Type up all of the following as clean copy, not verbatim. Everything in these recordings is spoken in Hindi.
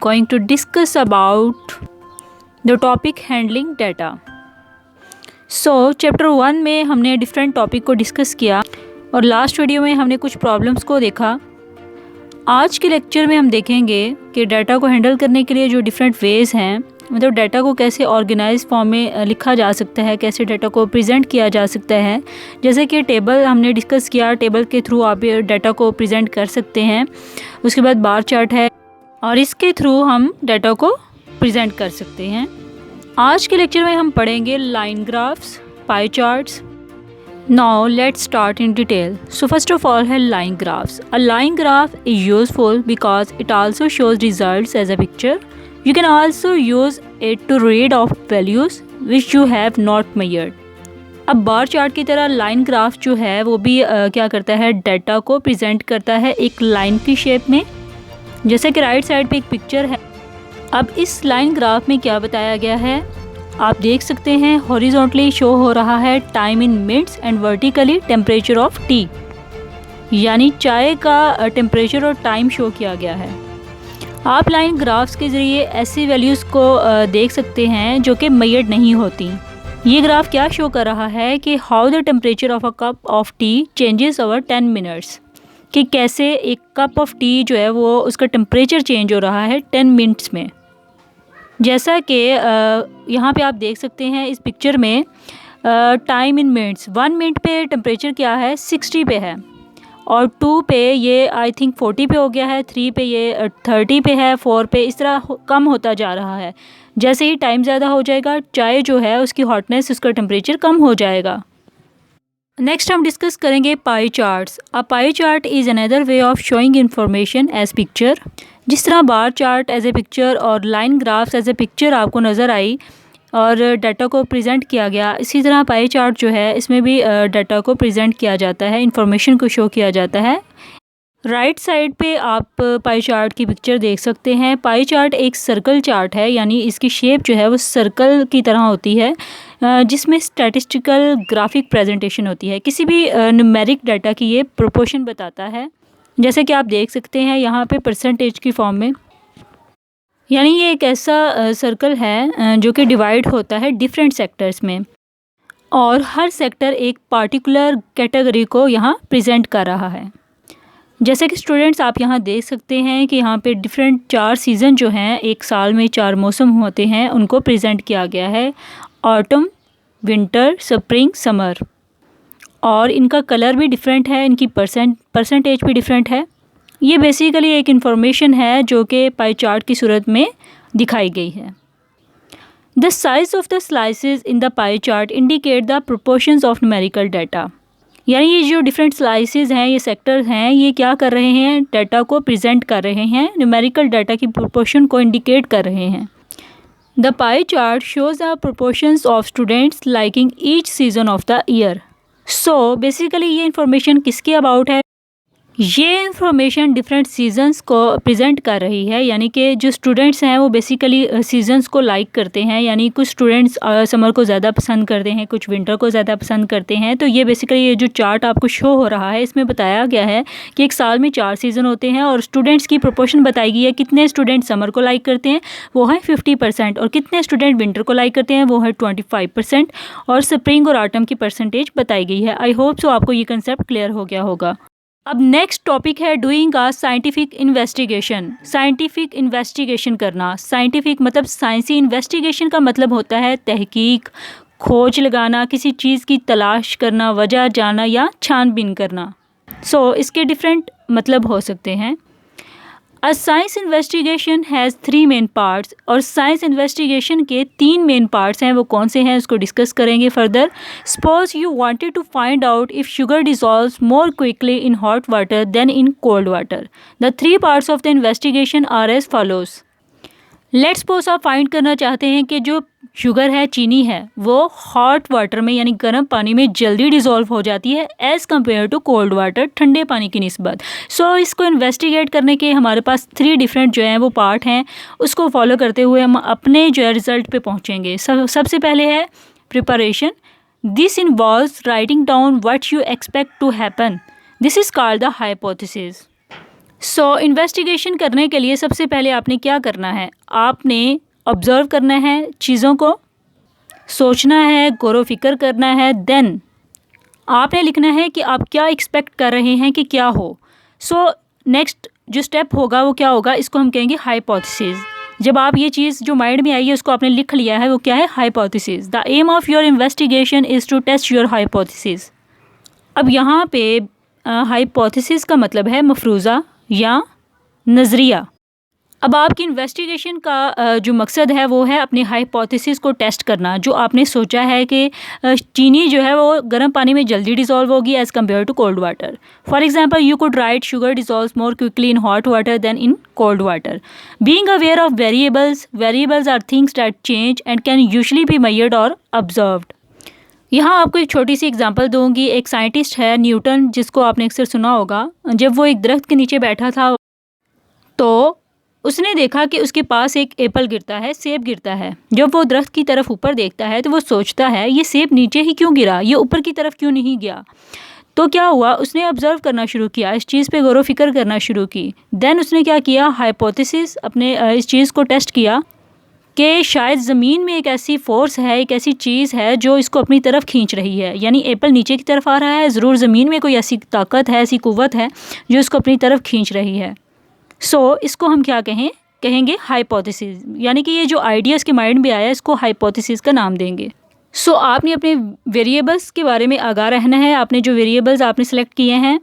going to discuss about the topic handling data. So chapter 1 में हमने डिफरेंट टॉपिक को डिस्कस किया और लास्ट वीडियो में हमने कुछ प्रॉब्लम्स को देखा. आज के लेक्चर में हम देखेंगे कि डाटा को हैंडल करने के लिए जो डिफरेंट वेज़ हैं, मतलब डाटा को कैसे ऑर्गेनाइज फॉर्म में लिखा जा सकता है, कैसे डाटा को प्रेजेंट किया जा सकता है. जैसे कि टेबल हमने डिस्कस किया, टेबल के थ्रू आप डाटा को प्रेजेंट कर सकते हैं. उसके बाद बार चार्ट है और इसके थ्रू हम डाटा को प्रेजेंट कर सकते हैं. आज के लेक्चर में हम पढ़ेंगे line graphs, pie charts. Now let's start in detail. So first of all है line graphs. A line graph is useful because it also shows results as a picture. You can also use it to read off values which you have not measured. अब बार चार्ट की तरह लाइन ग्राफ जो है वो भी क्या करता है, डाटा को प्रेजेंट करता है एक लाइन की शेप में. जैसे कि राइट साइड पे एक पिक्चर है. अब इस लाइन ग्राफ में क्या बताया गया है आप देख सकते हैं. हॉरिजॉन्टली शो हो रहा है time in minutes and vertically temperature of T, यानी चाय का टेम्परेचर और टाइम शो किया गया है. आप लाइन ग्राफ्स के ज़रिए ऐसी वैल्यूज़ को देख सकते हैं जो कि मेजर्ड नहीं होती. ये ग्राफ क्या शो कर रहा है कि how the temperature of a cup of T changes over 10 minutes, कि कैसे एक कप ऑफ टी जो है वो उसका टेम्परेचर चेंज हो रहा है 10 मिनट्स में. जैसा कि यहाँ पे आप देख सकते हैं इस पिक्चर में टाइम इन मिनट्स, 1 मिनट पे टेम्परेचर क्या है 60 पे है, और 2 पे ये आई थिंक 40 पे हो गया है, 3 पे ये 30 पे है, 4 पे इस तरह कम होता जा रहा है. जैसे ही टाइम ज़्यादा हो जाएगा चाय जो है उसकी हॉटनेस, उसका टेम्परेचर कम हो जाएगा. नेक्स्ट हम डिस्कस करेंगे pie charts. A pie chart is another way of showing information as picture. जिस तरह bar chart as a picture और line graphs as a picture आपको नज़र आई और डाटा को प्रेजेंट किया गया, इसी तरह पाई चार्ट जो है इसमें भी डाटा को प्रेजेंट किया जाता है, इंफॉर्मेशन को शो किया जाता है. राइट साइड पे आप पाई चार्ट की पिक्चर देख सकते हैं. पाई चार्ट एक सर्कल चार्ट है, यानी इसकी शेप जो है वो सर्कल की तरह होती है, जिसमें स्टैटिस्टिकल ग्राफिक प्रेजेंटेशन होती है. किसी भी न्यूमेरिक डाटा की ये प्रोपोर्शन बताता है. जैसे कि आप देख सकते हैं यहाँ पे परसेंटेज की फॉर्म में, यानी ये एक ऐसा सर्कल है जो कि डिवाइड होता है डिफरेंट सेक्टर्स में, और हर सेक्टर एक पार्टिकुलर कैटेगरी को यहाँ प्रेजेंट कर रहा है. जैसे कि स्टूडेंट्स आप यहाँ देख सकते हैं कि यहाँ पे डिफरेंट 4 सीज़न जो हैं, एक साल में 4 मौसम होते हैं, उनको प्रेजेंट किया गया है. ऑटम, विंटर, स्प्रिंग, समर, और इनका कलर भी डिफरेंट है, इनकी परसेंटेज भी डिफरेंट है. ये बेसिकली एक इन्फॉर्मेशन है जो कि पाई चार्ट की सूरत में दिखाई गई है. The size of the slices in the pie chart indicate the proportions of numerical data. यानी ये जो डिफरेंट स्लाइसेस हैं, ये सेक्टर्स हैं, ये क्या कर रहे हैं, डाटा को प्रेजेंट कर रहे हैं, न्यूमेरिकल डाटा की प्रोपोर्शन को इंडिकेट कर रहे हैं. The pie chart shows the proportions of students liking each season of the year. So basically ये इन्फॉर्मेशन किसके अबाउट है, ये इन्फॉर्मेशन डिफरेंट सीजन्स को प्रेजेंट कर रही है. यानी कि जो स्टूडेंट्स हैं वो बेसिकली सीजन्स को लाइक करते हैं, यानी कुछ स्टूडेंट्स समर को ज़्यादा पसंद करते हैं, कुछ विंटर को ज़्यादा पसंद करते हैं. तो ये बेसिकली ये जो चार्ट आपको शो हो रहा है इसमें बताया गया है कि एक साल में 4 सीज़न होते हैं और स्टूडेंट्स की प्रोपोर्शन बताई गई है. कितने स्टूडेंट समर को लाइक करते हैं वो है 50%, और कितने स्टूडेंट विंटर को लाइक करते हैं वो है 25%, और स्प्रिंग और ऑटम की परसेंटेज बताई गई है. आई होप सो आपको ये कंसेप्ट क्लियर हो गया होगा. अब नेक्स्ट टॉपिक है doing a scientific investigation. Scientific investigation करना. साइंटिफिक मतलब साइंसी, इन्वेस्टिगेशन का मतलब होता है तहकीक, खोज लगाना, किसी चीज़ की तलाश करना, वजह जानना या छानबीन करना. सो इसके डिफरेंट मतलब हो सकते हैं. A science investigation has 3 main parts. और साइंस इन्वेस्टिगेशन के 3 मेन पार्ट्स हैं, वो कौन से हैं उसको डिस्कस करेंगे further. Suppose you wanted to find out if sugar dissolves more quickly in hot water then in cold water. The 3 parts of the investigation are as follows. Let's suppose आप फाइंड करना चाहते हैं कि जो शुगर है, चीनी है, वो हॉट वाटर में यानी गर्म पानी में जल्दी डिज़ोल्व हो जाती है as compare to cold water, ठंडे पानी की निस्बत. सो इसको इन्वेस्टिगेट करने के हमारे पास 3 डिफरेंट जो हैं वो पार्ट हैं, उसको फॉलो करते हुए हम अपने जो है रिज़ल्ट पे पहुँचेंगे. सबसे पहले है preparation. This involves writing down what you expect to happen. This is called the hypothesis. So investigation करने के लिए सबसे पहले आपने क्या करना है, आपने ऑब्ज़र्व करना है, चीज़ों को सोचना है, गौर फिक्र करना है, देन आपने लिखना है कि आप क्या एक्सपेक्ट कर रहे हैं कि क्या हो। सो नेक्स्ट जो स्टेप होगा वो क्या होगा, इसको हम कहेंगे हाइपोथेसिस। जब आप ये चीज़ जो माइंड में आई है उसको आपने लिख लिया है, वो क्या है, hypothesis. The aim of your investigation is to test your hypothesis. अब यहाँ पे हाइपोथेसिस का मतलब है मफरूज़ा या नज़रिया। अब आपकी इन्वेस्टिगेशन का जो मकसद है वो है अपनी हाइपोथेसिस को टेस्ट करना। जो आपने सोचा है कि चीनी जो है वो गर्म पानी में जल्दी डिज़ोल्व होगी as compare to cold water. For example you could write sugar dissolves more quickly in hot water then in cold water. Being aware of variables are things that change and can usually be measured or observed. यहाँ आपको एक छोटी सी एग्जांपल दूंगी। एक साइंटिस्ट है न्यूटन, जिसको आपने अक्सर सुना होगा। जब वो एक दरख्त के नीचे बैठा था तो उसने देखा कि उसके पास एक एप्पल गिरता है, सेब गिरता है। जब वो दरख्त की तरफ ऊपर देखता है तो वो सोचता है ये सेब नीचे ही क्यों गिरा, ये ऊपर की तरफ क्यों नहीं गया। तो क्या हुआ, उसने ऑब्ज़र्व करना शुरू किया, इस चीज़ पे गौर फिक्र करना शुरू की। देन उसने क्या किया, हाइपोथेसिस अपने इस चीज़ को टेस्ट किया कि शायद ज़मीन में एक ऐसी फोर्स है, एक ऐसी चीज़ है जो इसको अपनी तरफ खींच रही है। यानी एप्पल नीचे की तरफ आ रहा है, ज़रूर ज़मीन में कोई ऐसी ताकत है, ऐसी कुव्वत है जो इसको अपनी तरफ खींच रही है। सो इसको हम क्या कहेंगे हाइपोथेसिस। यानी कि ये जो आइडिया इसके माइंड में आया इसको हाइपोथेसिस का नाम देंगे। सो आपने अपने वेरिएबल्स के बारे में आगाह रहना है। आपने जो वेरिएबल्स आपने सेलेक्ट किए हैं,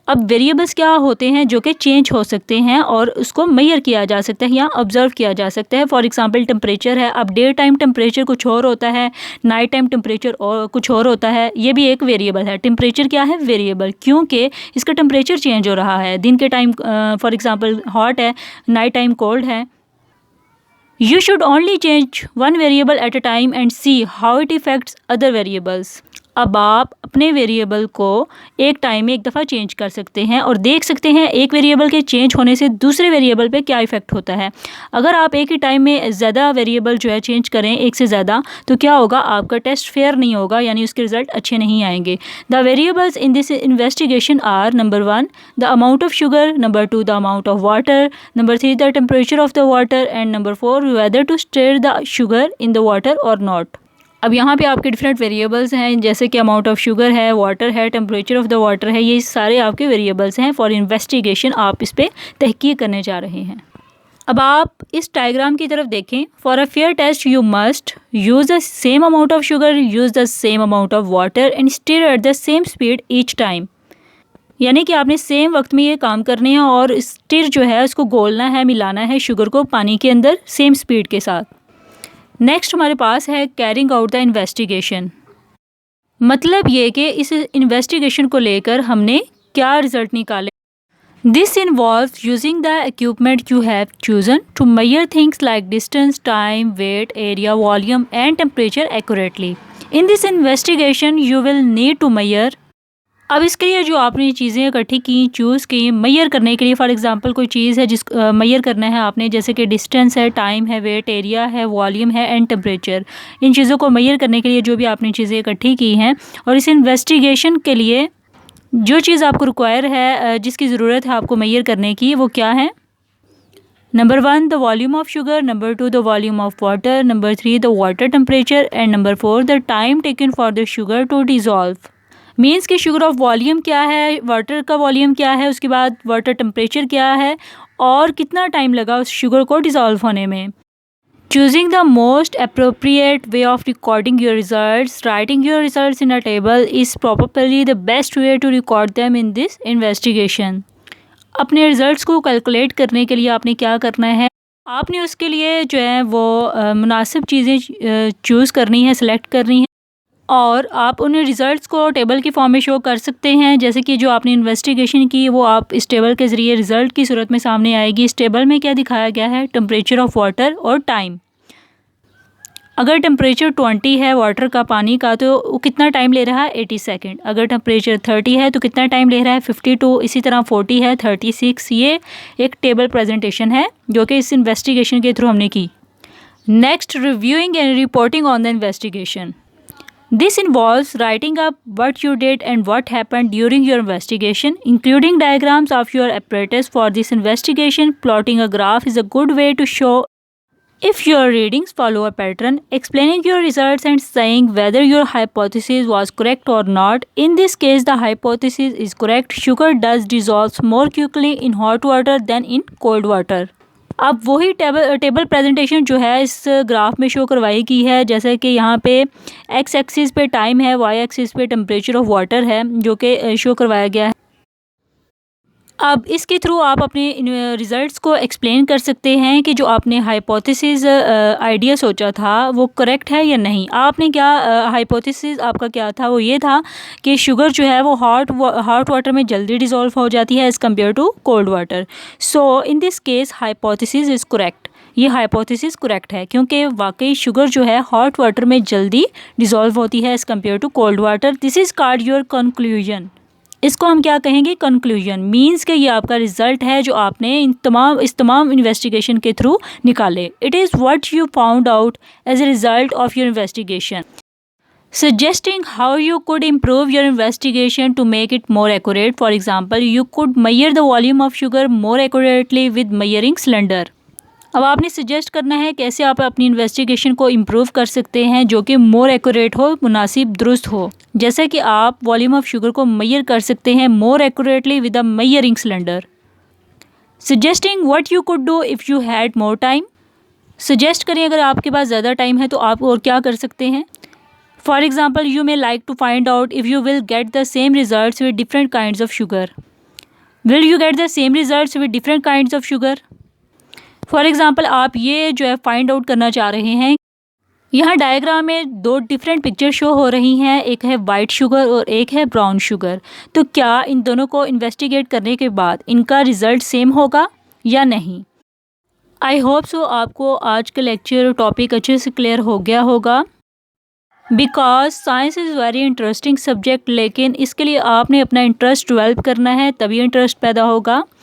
अब वेरिएबल्स क्या होते हैं जो कि चेंज हो सकते हैं और उसको मेजर किया जा सकता है या ऑब्जर्व किया जा सकता है। फॉर एग्जांपल टेम्परेचर है। अब डे टाइम टेम्परेचर कुछ और होता है, नाइट टाइम टेम्परेचर और कुछ और होता है। ये भी एक वेरिएबल है। टेम्परेचर क्या है, वेरिएबल, क्योंकि इसका टेम्परेचर चेंज हो रहा है। दिन के टाइम फॉर एग्जांपल हॉट है, नाइट टाइम कोल्ड है। You should only change one variable at a time and see how it affects other variables. अब आप अपने वेरिएबल को एक टाइम में एक दफ़ा चेंज कर सकते हैं और देख सकते हैं एक वेरिएबल के चेंज होने से दूसरे वेरिएबल पे क्या इफ़ेक्ट होता है। अगर आप एक ही टाइम में ज़्यादा वेरिएबल जो है चेंज करें, एक से ज़्यादा, तो क्या होगा, आपका टेस्ट फेयर नहीं होगा, यानी उसके रिज़ल्ट अच्छे नहीं आएंगे। The variables in this investigation are number 1 the amount of sugar, number 2 the amount of water, number 3 the temperature of the water and number 4 whether to stir the sugar in the water और नॉट। अब यहाँ पे आपके डिफरेंट वेरिएबल्स हैं, जैसे कि अमाउंट ऑफ शुगर है, वाटर है, टेम्परेचर ऑफ द वाटर है। ये सारे आपके वेरिएबल्स हैं फॉर इन्वेस्टिगेशन। आप इस पर तहकीक करने जा रहे हैं। अब आप इस डायग्राम की तरफ देखें। For a fair test you must use the same amount of sugar, use the same amount of water and stir at the same speed each time. यानी कि आपने सेम वक्त में ये काम करने हैं और स्टिर जो है उसको घोलना है, मिलाना है शुगर को पानी के अंदर सेम स्पीड के साथ। नेक्स्ट हमारे पास है कैरिंग आउट द इन्वेस्टिगेशन। मतलब ये कि इस इन्वेस्टिगेशन को लेकर हमने क्या रिजल्ट निकाले। This involves using the equipment you have chosen to measure things like distance, time, weight, area, volume and temperature accurately. In this investigation you will need to measure. अब इसके लिए जो आपने चीज़ें इकट्ठी की, चूज़ की, मेजर करने के लिए, फॉर एग्जांपल कोई चीज़ है जिस मेजर करना है आपने, जैसे कि डिस्टेंस है, टाइम है, वेट, एरिया है, वॉल्यूम है एंड टेम्परेचर। इन चीज़ों को मेजर करने के लिए जो भी आपने चीज़ें इकट्ठी की हैं, और इस इन्वेस्टिगेशन के लिए जो चीज़ आपको रिक्वायर है, जिसकी ज़रूरत है आपको मेजर करने की, वो क्या है। Number 1 the volume of sugar, number 2 the volume of water, number 3 the water temperature and number 4 the time taken for the sugar to dissolve. Means कि शुगर ऑफ वॉल्यूम क्या है, वाटर का वॉल्यूम क्या है, उसके बाद वाटर टेम्परेचर क्या है और कितना टाइम लगा उस शुगर को डिज़ोल्व होने में। Choosing the most appropriate way of recording your results, writing your results in a table is properly the best way to record them in this investigation. अपने रिजल्ट्स को कैलकुलेट करने के लिए आपने क्या करना है, आपने उसके लिए जो है वो मुनासिब चीज़ें चूज़ करनी है, सेलेक्ट करनी है, और आप उन रिज़ल्ट्स को टेबल की फॉर्म में शो कर सकते हैं। जैसे कि जो आपने इन्वेस्टिगेशन की वो आप इस टेबल के ज़रिए रिज़ल्ट की सूरत में सामने आएगी। इस टेबल में क्या दिखाया गया है, टेम्परेचर ऑफ वाटर और टाइम। अगर टेम्परेचर 20 है वाटर का, पानी का, तो वो कितना टाइम ले रहा है, 80 सेकेंड। अगर टेम्परेचर 30 है तो कितना टाइम ले रहा है, 52। इसी तरह 40 है, 36। ये एक टेबल प्रेजेंटेशन है जो कि इस इन्वेस्टिगेशन के थ्रू हमने की। Next, reviewing and reporting on the investigation. This involves writing up what you did and what happened during your investigation, including diagrams of your apparatus for this investigation. Plotting a graph is a good way to show if your readings follow a pattern, explaining your results and saying whether your hypothesis was correct or not. In this case, the hypothesis is correct. Sugar does dissolve more quickly in hot water than in cold water. अब वही टेबल प्रेजेंटेशन जो है इस ग्राफ में शो करवाई गई है, जैसे कि यहाँ पे एक्स एक्सिस पे टाइम है, वाई एक्सिस पे टेम्परेचर ऑफ वाटर है, जो कि शो करवाया गया है। अब इसके थ्रू आप अपने रिज़ल्ट्स को एक्सप्लेन कर सकते हैं कि जो आपने हाइपोथेसिस आइडिया सोचा था वो करेक्ट है या नहीं। आपने क्या हाइपोथेसिस आपका क्या था, वो ये था कि शुगर जो है वो हॉट वाटर में जल्दी डिज़ोल्व हो जाती है as compare to cold water. So in this case hypothesis is correct. ये हाइपोथेसिस करेक्ट है क्योंकि वाकई शुगर जो है हॉट वाटर में जल्दी डिज़ोल्व होती है as compare to cold water. This is called your conclusion. इसको हम क्या कहेंगे, कंक्लूजन। मीन्स कि ये आपका रिजल्ट है जो आपने इस तमाम इन्वेस्टिगेशन के थ्रू निकाले। It is what you found out as a result of your investigation. Suggesting how you could improve your investigation to make it more accurate. For example, you could measure the volume of sugar more accurately with measuring cylinder. अब आपने सजेस्ट करना है कैसे आप अपनी इन्वेस्टिगेशन को इम्प्रूव कर सकते हैं जो कि मोर एक्यूरेट हो, मुनासिब दुरुस्त हो। जैसे कि आप वॉल्यूम ऑफ शुगर को मेजर कर सकते हैं मोर accurately with a measuring cylinder. Suggesting what you could do if you had more time. Suggest करें अगर आपके पास ज़्यादा टाइम है तो आप और क्या कर सकते हैं। For example, you may like to find out if you will get the same results with different kinds of sugar. Will you get the same results with different kinds of sugar. For example, आप ये जो है फाइंड आउट करना चाह रहे हैं। यहाँ डायग्राम में दो डिफरेंट पिक्चर शो हो रही हैं, एक है वाइट शुगर और एक है ब्राउन शुगर। तो क्या इन दोनों को इन्वेस्टिगेट करने के बाद इनका रिज़ल्ट सेम होगा या नहीं। आई होप सो आपको आज का लेक्चर टॉपिक अच्छे से क्लियर हो गया होगा। Because science is very interesting subject, लेकिन इसके लिए आपने अपना इंटरेस्ट डेवलप करना है, तभी इंटरेस्ट पैदा होगा।